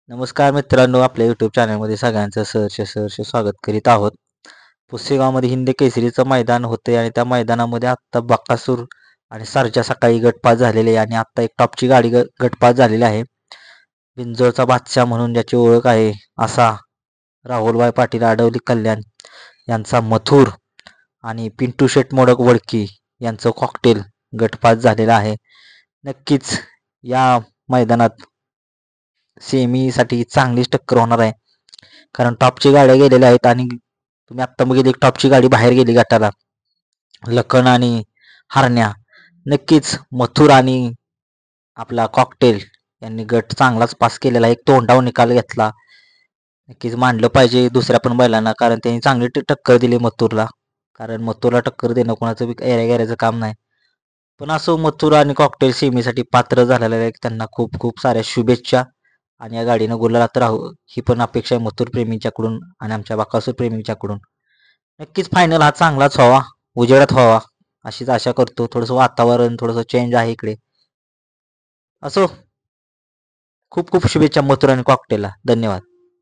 नमस्कार मित्रांनो, आपल्या यूट्यूब चॅनलमध्ये सगळ्यांचं सहर्ष स्वागत करीत आहोत. पुसेगावमध्ये हिंद केसरीचं मैदान होते आणि त्या मैदानामध्ये आत्ता बकासूर आणि सर्जा सकाळी गटपास झालेले आणि आत्ता एक टॉपची गाडी गटपास झालेली आहे. बिंजोरचा बादशाह म्हणून ज्याची ओळख आहे असा राहुलभाई पाटील आडवली कल्याण यांचा मथुर आणि पिंटू शेट मोडक वडकी यांचं कॉकटेल गटपास झालेला आहे. नक्कीच या मैदानात सेमीसाठी चांगलीच टक्कर होणार आहे, कारण टॉपची गाड्या गेलेल्या आहेत आणि तुम्ही आत्ता बघितली एक टॉपची गाडी बाहेर गेली गटाला, लखन आणि हरण्या. नक्कीच मथुर आणि आपला कॉकटेल यांनी गट चांगलाच पास केलेला, एक तोंडावर निकाल घेतला. नक्कीच मानलं पाहिजे दुसऱ्या पण बैलांना, कारण त्यांनी चांगली टक्कर दिली मथुरला. कारण मथुरला टक्कर देणं कोणाचं बी एऱ्या काम नाही. पण असो, मथुर आणि कॉकटेल सेमीसाठी पात्र झालेले आहे. त्यांना खूप खूप साऱ्या शुभेच्छा आणि या गाडीनं गुलालात राहू ही पण अपेक्षा आहे मथुर प्रेमींच्याकडून आणि आमच्या बकासूर प्रेमींच्याकडून. नक्कीच फायनल हा चांगलाच व्हावा, उजेडात व्हावा अशीच आशा करतो. थोडंसं वातावरण थोडंसं चेंज आहे इकडे. असो, खूप खूप शुभेच्छा मथुर आणि कॉकटेलला. धन्यवाद.